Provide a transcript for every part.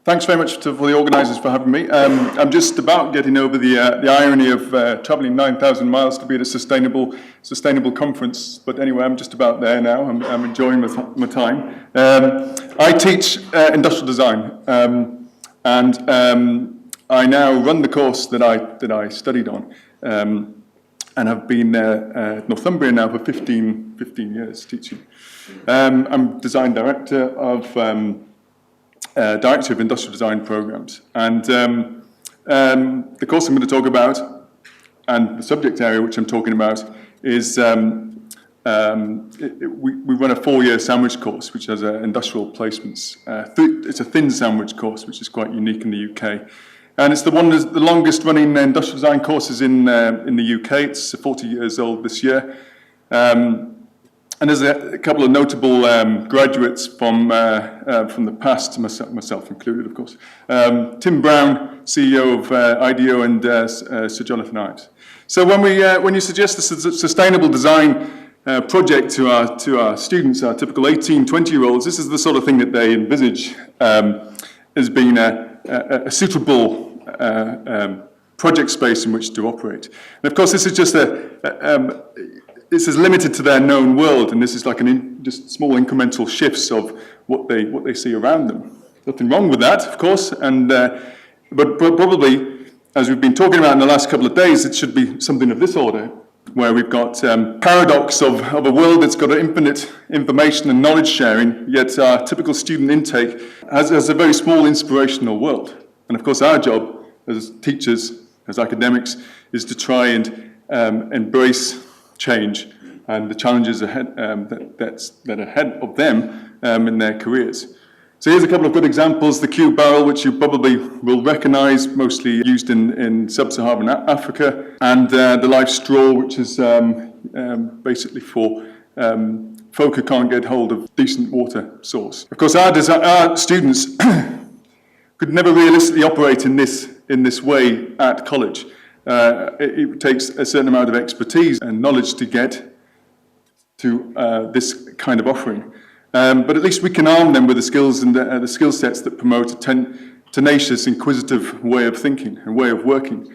Thanks very much for the organisers for having me. I'm just about getting over the irony of travelling 9,000 miles to be at a sustainable conference. But anyway, I'm just about there now. I'm enjoying my time. I teach industrial design, and I now run the course that I studied on, and have been at Northumbria now for 15 years teaching. I'm design director of industrial design programs, and the course I'm going to talk about and the subject area which I'm talking about is we run a 4-year sandwich course which has industrial placements. It's a thin sandwich course which is quite unique in the UK, and it's the longest running industrial design courses in the UK. It's 40 years old this year. And there's a couple of notable graduates from the past, myself included, of course. Tim Brown, CEO of IDEO, and Sir Jonathan Ives. So when you suggest a sustainable design project to our students, our typical 18, 20-year-olds, this is the sort of thing that they envisage as being a suitable project space in which to operate. And of course, this is just this is limited to their known world, and this is like just small incremental shifts of what they see around them. Nothing wrong with that, of course, and but probably, as we've been talking about in the last couple of days, it should be something of this order, where we've got paradox of a world that's got infinite information and knowledge sharing, yet our typical student intake has a very small inspirational world. And of course, our job as teachers, as academics, is to try and embrace change and the challenges ahead that are ahead of them in their careers. So here's a couple of good examples. The cube barrel, which you probably will recognise, mostly used in sub-Saharan Africa, and the life straw, which is basically for folk who can't get hold of decent water source. Of course, our students could never realistically operate in this way at college. It takes a certain amount of expertise and knowledge to get to this kind of offering. But at least we can arm them with the skills and the skill sets that promote a tenacious, inquisitive way of thinking and way of working.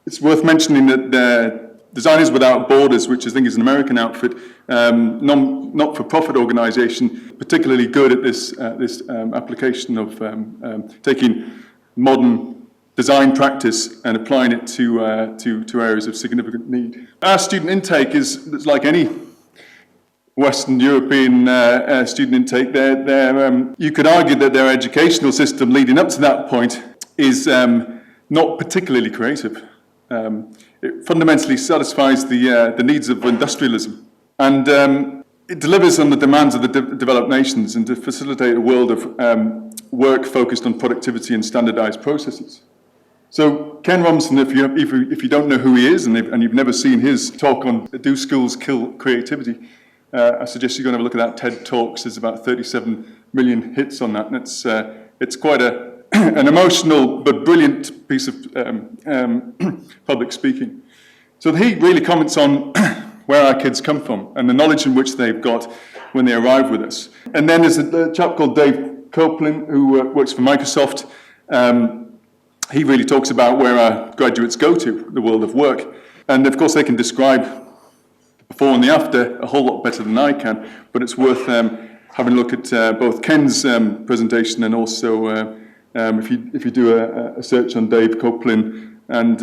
It's worth mentioning that Designers Without Borders, which I think is an American outfit, not-for-profit organisation, particularly good at this application of taking modern design practice and applying it to areas of significant need. Our student intake is like any Western European student intake. You could argue that their educational system leading up to that point is not particularly creative. It fundamentally satisfies the needs of industrialism, and it delivers on the demands of the developed nations and to facilitate a world of work focused on productivity and standardized processes. So Ken Robinson, if you don't know who he is and you've never seen his talk on Do Schools Kill Creativity, I suggest you go and have a look at that TED Talks. There's about 37 million hits on that, and it's quite an emotional but brilliant piece of public speaking. So he really comments on where our kids come from and the knowledge in which they've got when they arrive with us. And then there's a chap called Dave Copeland who works for Microsoft. He really talks about where our graduates go to, the world of work. And of course they can describe the before and the after a whole lot better than I can, but it's worth having a look at both Ken's presentation and also if you do a search on Dave Copeland and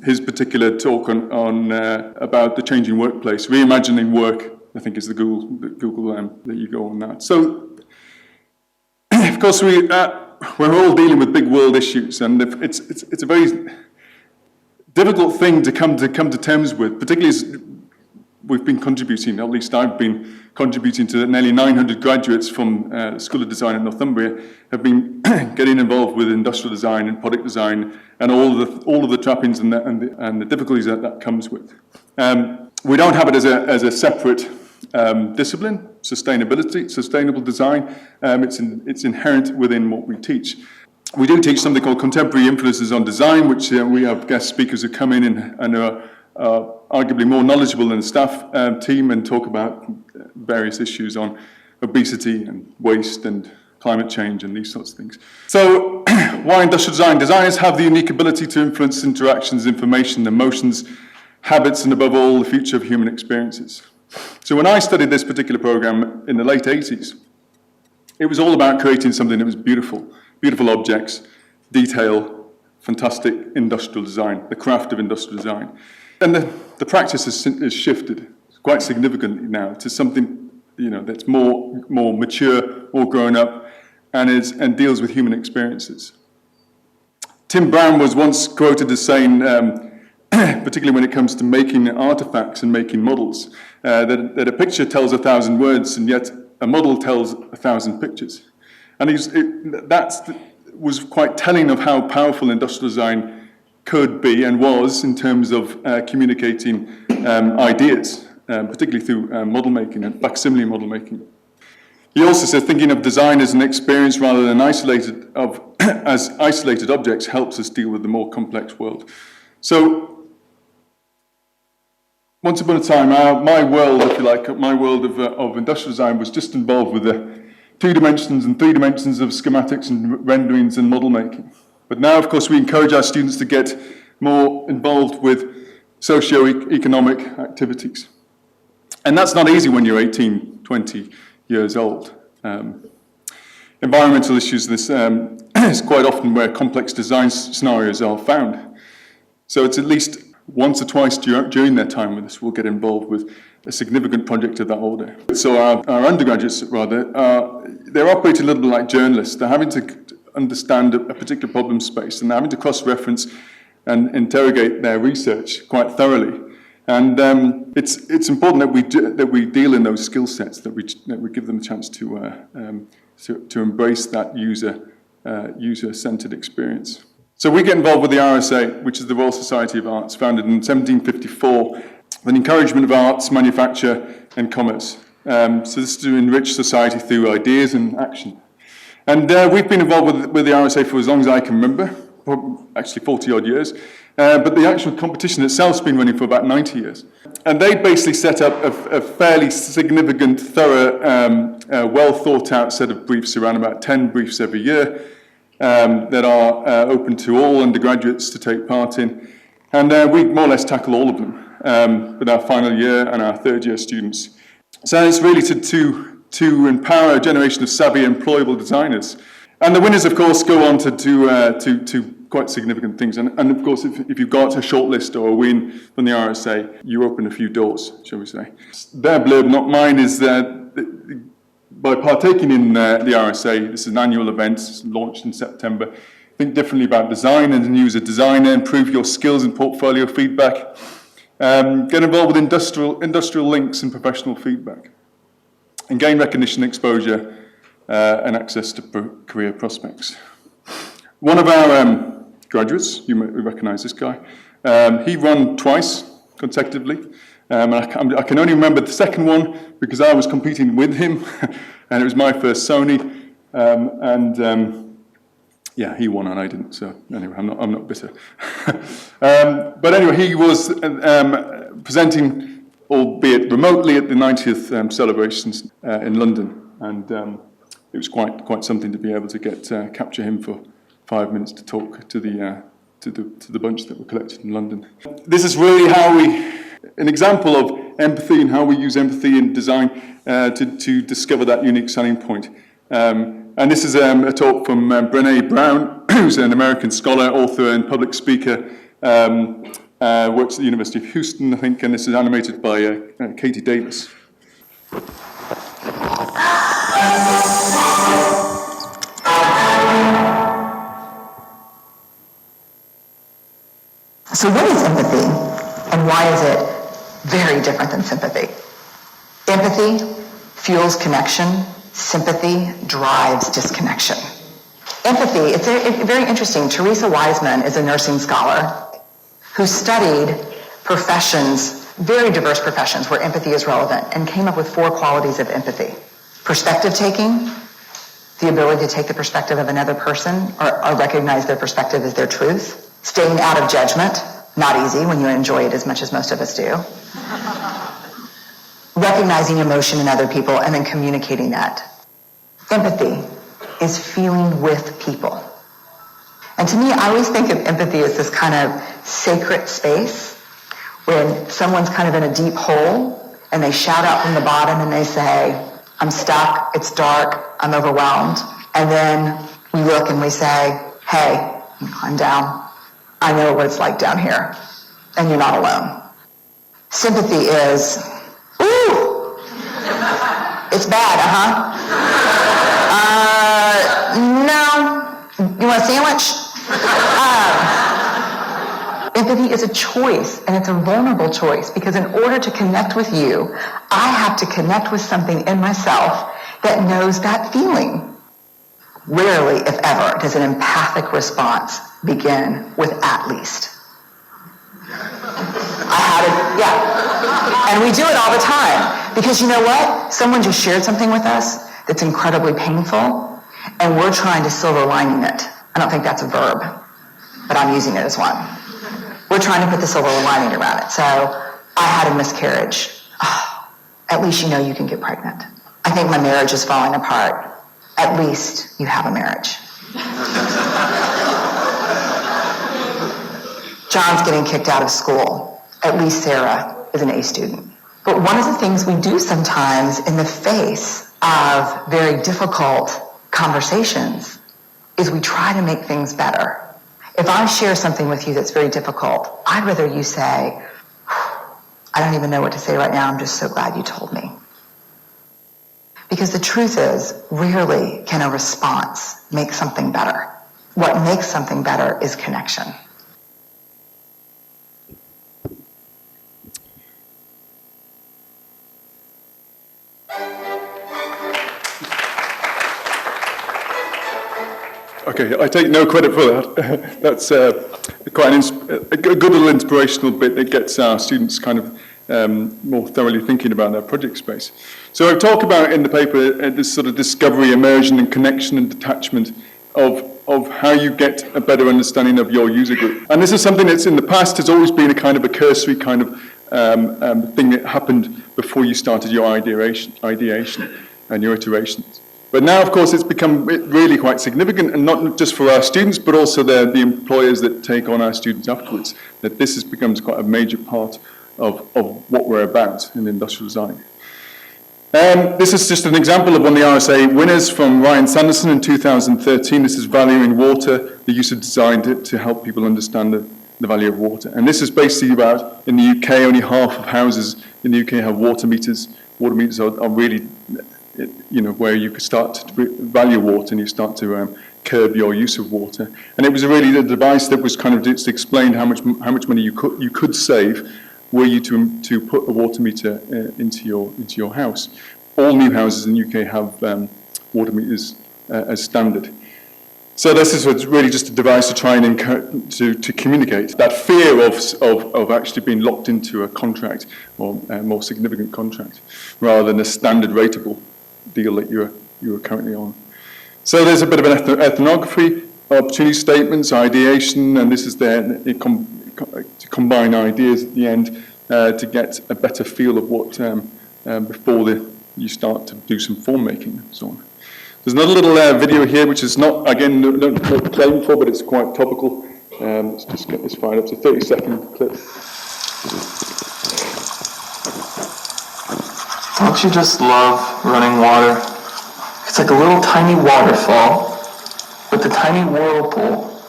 his particular talk on about the changing workplace, reimagining work, I think is the Google that you go on that. So of course we're all dealing with big world issues, and it's a very difficult thing to come to terms with, particularly as we've been contributing, at least I've been contributing to nearly 900 graduates from the School of Design at Northumbria have been getting involved with industrial design and product design and all of the trappings and the difficulties that comes with. We don't have it as a separate discipline, sustainable design. It's inherent within what we teach. We do teach something called Contemporary Influences on Design, which we have guest speakers who come in and are arguably more knowledgeable than the staff team and talk about various issues on obesity and waste and climate change and these sorts of things. So why industrial design? Designers have the unique ability to influence interactions, information, emotions, habits, and above all, the future of human experiences. So when I studied this particular program in the late 80s, it was all about creating something that was beautiful, beautiful objects, detail, fantastic industrial design, the craft of industrial design. And the practice has shifted quite significantly now to something, that's more mature, more grown up, and deals with human experiences. Tim Brown was once quoted as saying, particularly when it comes to making artifacts and making models, that a picture tells 1,000 words, and yet a model tells 1,000 pictures. And that was quite telling of how powerful industrial design could be and was in terms of communicating ideas, particularly through model making and facsimile model making. He also says thinking of design as an experience rather than as isolated objects helps us deal with the more complex world. So, once upon a time, my world, if you like, my world of industrial design was just involved with the 2 dimensions and 3 dimensions of schematics and renderings and model making. But now, of course, we encourage our students to get more involved with socio-economic activities. And that's not easy when you're 18, 20 years old. Environmental issues, this is quite often where complex design scenarios are found. So it's at least once or twice during their time with us, we'll get involved with a significant project of that order. So our undergraduates, rather, they're operating a little bit like journalists. They're having to understand a particular problem space, and they're having to cross-reference and interrogate their research quite thoroughly. And it's important that we deal in those skill sets, that we give them a chance to embrace that user-centered experience. So we get involved with the RSA, which is the Royal Society of Arts, founded in 1754, with an encouragement of arts, manufacture, and commerce. So this is to enrich society through ideas and action. And we've been involved with the RSA for as long as I can remember, actually 40-odd years. But the actual competition itself has been running for about 90 years. And they basically set up a fairly significant, thorough, well-thought-out set of briefs, around about 10 briefs every year, that are open to all undergraduates to take part in. And we more or less tackle all of them with our final year and our third-year students. So it's really to empower a generation of savvy, employable designers. And the winners, of course, go on to do quite significant things. And of course, if you've got a shortlist or a win from the RSA, you open a few doors, shall we say. Their blurb, not mine, is that by partaking in the RSA, this is an annual event, it's launched in September, think differently about design and use a designer, improve your skills and portfolio feedback, get involved with industrial links and professional feedback, and gain recognition, exposure, and access to career prospects. One of our graduates, you may recognise this guy, he won twice consecutively. I can only remember the second one because I was competing with him, and it was my first Sony. Yeah, he won and I didn't. So anyway, I'm not bitter. But anyway, he was presenting, albeit remotely, at the 90th celebrations in London, and it was quite something to be able to capture him for 5 minutes to talk to the bunch that were collected in London. This is really an example of empathy and how we use empathy in design to discover that unique selling point. And this is a talk from Brené Brown, who's an American scholar, author, and public speaker, works at the University of Houston, I think, and this is animated by Katie Davis. So what is empathy, and why is it very different than sympathy? Empathy fuels connection. Sympathy drives disconnection. Empathy, it's very interesting. Teresa Wiseman is a nursing scholar who studied professions, very diverse professions where empathy is relevant, and came up with 4 qualities of empathy. Perspective taking, the ability to take the perspective of another person or recognize their perspective as their truth. Staying out of judgment, not easy when you enjoy it as much as most of us do. Recognizing emotion in other people and then communicating that. Empathy is feeling with people. And to me, I always think of empathy as this kind of sacred space when someone's kind of in a deep hole and they shout out from the bottom and they say, I'm stuck, it's dark, I'm overwhelmed. And then we look and we say, hey, I'm down. I know what it's like down here. And you're not alone. Sympathy is, ooh, it's bad, no, you want a sandwich? Empathy is a choice, and it's a vulnerable choice, because in order to connect with you, I have to connect with something in myself that knows that feeling. Rarely, if ever, does an empathic response begin with at least. And we do it all the time, because you know what? Someone just shared something with us that's incredibly painful, and we're trying to silver lining it. I don't think that's a verb, but I'm using it as one. We're trying to put the silver lining around it. So, I had a miscarriage. Oh, at least you know you can get pregnant. I think my marriage is falling apart. At least you have a marriage. John's getting kicked out of school. At least Sarah is an A student. But one of the things we do sometimes in the face of very difficult conversations is we try to make things better. If I share something with you that's very difficult, I'd rather you say, I don't even know what to say right now, I'm just so glad you told me. Because the truth is, rarely can a response make something better. What makes something better is connection. Okay, I take no credit for that. That's quite a good little inspirational bit that gets our students kind of more thoroughly thinking about their project space. So I talk about in the paper this sort of discovery, immersion, and connection and detachment of how you get a better understanding of your user group. And this is something that's in the past has always been a kind of a cursory kind of thing that happened before you started your ideation and your iterations. But now, of course, it's become really quite significant, and not just for our students, but also the employers that take on our students afterwards, that this becomes quite a major part of what we're about in industrial design. This is just an example of one of the RSA winners from Ryan Sanderson in 2013. This is Valuing Water, the use of design to help people understand the value of water. And this is basically about, in the UK, only half of houses in the UK have water meters. Water meters are really, where you could start to value water and you start to curb your use of water. And it was really the device that was kind of just explained how much money you could save were you to put a water meter into your house. All new houses in the UK have water meters as standard. So this is really just a device to try and to communicate that fear of actually being locked into a contract or a more significant contract, rather than a standard rateable deal that you are currently on. So there's a bit of an ethnography, opportunity statements, ideation, and this is there to combine ideas at the end to get a better feel of what before you start to do some form making and so on. There's another little video here, which is not, again, not claimed for, but it's quite topical. Let's just get this fired up. It's a 30-second clip. Don't you just love running water? It's like a little tiny waterfall with a tiny whirlpool.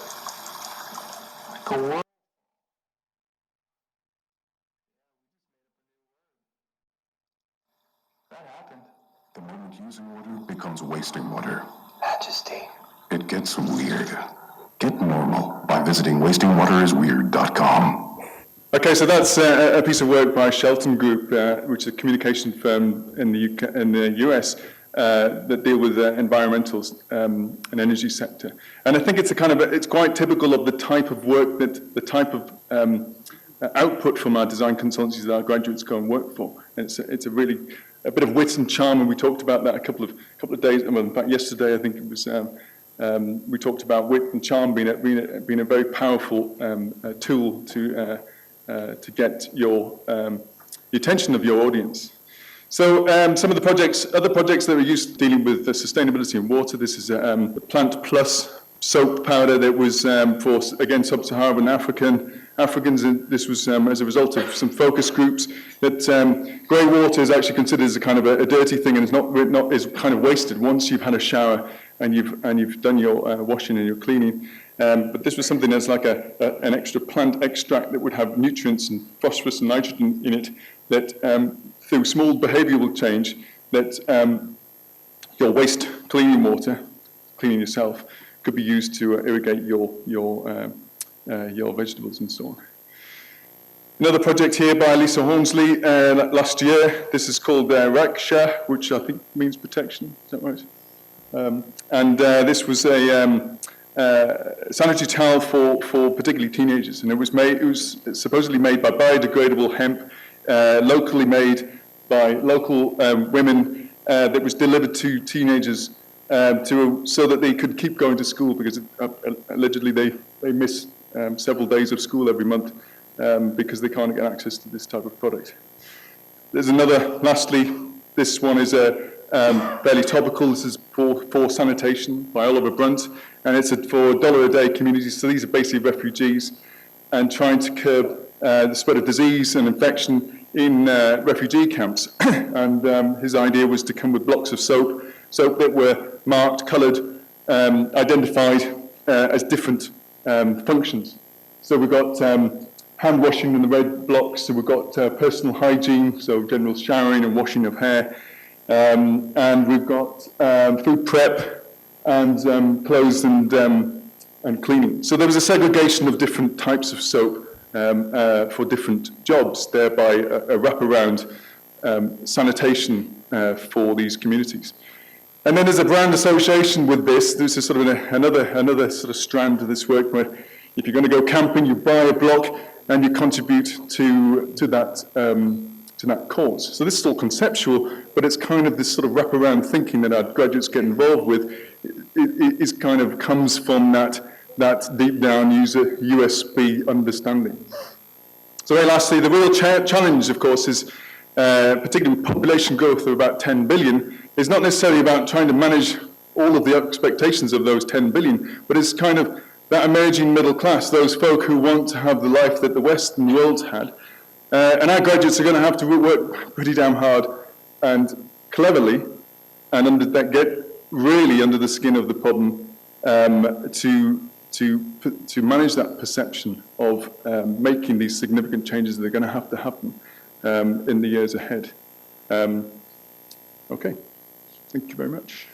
Like a whirl. That happened. The moment using water becomes wasting water. Majesty. It gets weird. Get normal by visiting wastingwaterisweird.com. Okay, so that's a piece of work by Shelton Group, which is a communication firm in the UK, in the US, that deal with environmentals and energy sector. And I think it's it's quite typical of the type of work the type of output from our design consultancies that our graduates go and work for. And it's a really a bit of wit and charm, and we talked about that a couple of days. Well, in fact, yesterday I think it was. We talked about wit and charm being a very powerful tool to get the attention of your audience. So some of the projects, other projects that are used dealing with sustainability in water. This is the Plant Plus soap powder that was for, again, sub-Saharan Africans. And this was as a result of some focus groups that grey water is actually considered as a kind of a dirty thing, and is kind of wasted once you've had a shower and you've done your washing and your cleaning. But this was something that's like an extra plant extract that would have nutrients and phosphorus and nitrogen in it that through small behavioural change that your waste cleaning water, cleaning yourself, could be used to irrigate your vegetables and so on. Another project here by Lisa Hornsley last year. This is called Raksha, which I think means protection. Is that right? This was a sanitary towel for particularly teenagers, and it was supposedly made by biodegradable hemp, locally made by local women, that was delivered to teenagers so that they could keep going to school, because allegedly they miss several days of school every month because they can't get access to this type of product. There's another, lastly, this one is fairly topical. This is for Sanitation by Oliver Brunt, and it's for $1 a day communities. So these are basically refugees and trying to curb the spread of disease and infection in refugee camps. And his idea was to come with blocks of soap that were marked, coloured, identified as different functions. So we've got hand washing in the red blocks, so we've got personal hygiene, so general showering and washing of hair, and we've got food prep and clothes and cleaning. So there was a segregation of different types of soap for different jobs, thereby a wraparound sanitation for these communities. And then there's a brand association with this. This is sort of another sort of strand of this work, where if you're going to go camping, you buy a block and you contribute to that cause. So this is all conceptual, but it's kind of this sort of wraparound thinking that our graduates get involved with. It kind of comes from that deep down user USB understanding. So very lastly, the real challenge, of course, is particularly with population growth of about 10 billion, is not necessarily about trying to manage all of the expectations of those 10 billion, but it's kind of that emerging middle class, those folk who want to have the life that the Western world's had. And our graduates are going to have to work pretty damn hard and cleverly and get really under the skin of the problem to manage that perception of making these significant changes that are going to have to happen in the years ahead. Okay, thank you very much.